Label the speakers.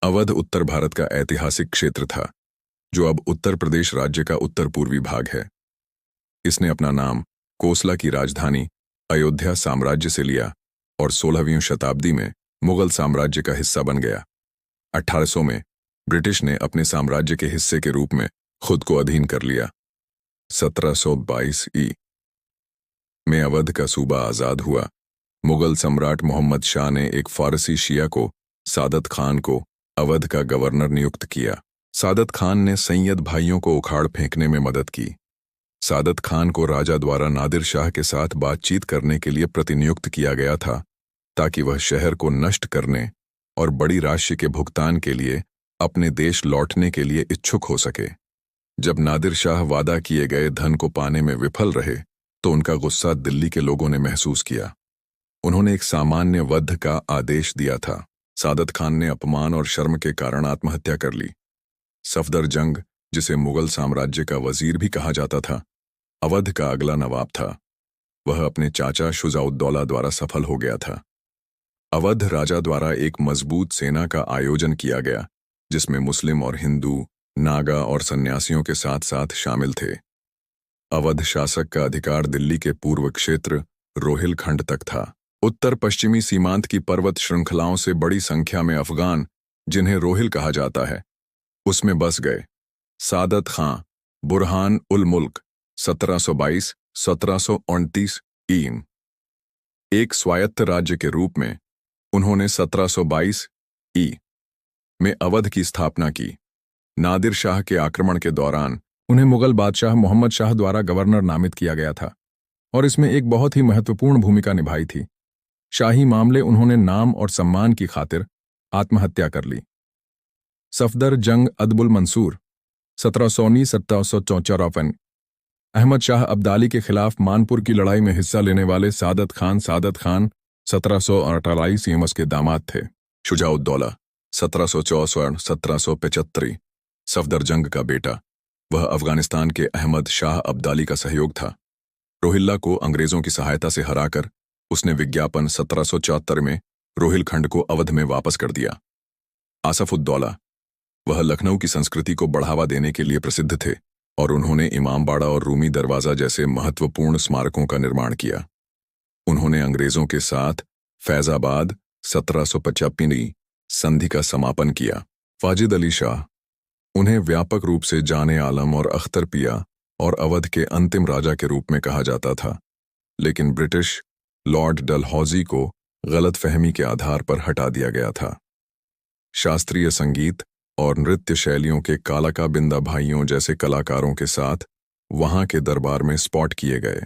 Speaker 1: अवध उत्तर भारत का ऐतिहासिक क्षेत्र था, जो अब उत्तर प्रदेश राज्य का उत्तर पूर्वी भाग है। इसने अपना नाम कोसला की राजधानी अयोध्या साम्राज्य से लिया और 16वीं शताब्दी में मुगल साम्राज्य का हिस्सा बन गया। 1800 में ब्रिटिश ने अपने साम्राज्य के हिस्से के रूप में खुद को अधीन कर लिया। 1722 में अवध का सूबा आजाद हुआ। मुगल सम्राट मोहम्मद शाह ने एक फारसी शिया को सादत खान को अवध का गवर्नर नियुक्त किया। सादत खान ने सैयद भाइयों को उखाड़ फेंकने में मदद की। सादत खान को राजा द्वारा नादिर शाह के साथ बातचीत करने के लिए प्रतिनियुक्त किया गया था, ताकि वह शहर को नष्ट करने और बड़ी राशि के भुगतान के लिए अपने देश लौटने के लिए इच्छुक हो सके। जब नादिर शाह वादा किए गए धन को पाने में विफल रहे, तो उनका गुस्सा दिल्ली के लोगों ने महसूस किया। उन्होंने एक सामान्य वध का आदेश दिया था। सादत खान ने अपमान और शर्म के कारण आत्महत्या कर ली। सफदर जंग, जिसे मुगल साम्राज्य का वजीर भी कहा जाता था, अवध का अगला नवाब था। वह अपने चाचा शुजाउद्दौला द्वारा सफल हो गया था। अवध राजा द्वारा एक मजबूत सेना का आयोजन किया गया, जिसमें मुस्लिम और हिंदू, नागा और सन्यासियों के साथ साथ शामिल थे। अवध शासक का अधिकार दिल्ली के पूर्व क्षेत्र रोहिलखंड तक था। उत्तर पश्चिमी सीमांत की पर्वत श्रृंखलाओं से बड़ी संख्या में अफगान, जिन्हें रोहिल कहा जाता है, उसमें बस गए। सादत खां बुरहान उल मुल्क 1722-1729 एक स्वायत्त राज्य के रूप में उन्होंने 1722 में अवध की स्थापना की। नादिर शाह के आक्रमण के दौरान उन्हें मुगल बादशाह मोहम्मद शाह द्वारा गवर्नर नामित किया गया था और इसमें एक बहुत ही महत्वपूर्ण भूमिका निभाई थी। शाही मामले उन्होंने नाम और सम्मान की खातिर आत्महत्या कर ली। सफदर जंग अदबुल मंसूर 1719-1754 अहमद शाह अब्दाली के खिलाफ मानपुर की लड़ाई में हिस्सा लेने वाले सादत खान 1748 के दामाद थे। शुजाउद्दौला 1764-1775 सफदर जंग का बेटा, वह अफगानिस्तान के अहमद शाह अब्दाली का सहयोग था। रोहिल्ला को अंग्रेजों की सहायता से हराकर उसने विज्ञापन 1774 में रोहिलखंड को अवध में वापस कर दिया। आसफुद्दौला, वह लखनऊ की संस्कृति को बढ़ावा देने के लिए प्रसिद्ध थे और उन्होंने इमामबाड़ा और रूमी दरवाजा जैसे महत्वपूर्ण स्मारकों का निर्माण किया। उन्होंने अंग्रेजों के साथ फैजाबाद 1755 संधि का समापन किया। वाजिद अली शाह, उन्हें व्यापक रूप से जाने आलम और अख्तर पिया और अवध के अंतिम राजा के रूप में कहा जाता था, लेकिन ब्रिटिश लॉर्ड डलहौजी को गलतफहमी के आधार पर हटा दिया गया था। शास्त्रीय संगीत और नृत्य शैलियों के कालाका बिंदा भाइयों जैसे कलाकारों के साथ वहां के दरबार में स्पॉट किए गए।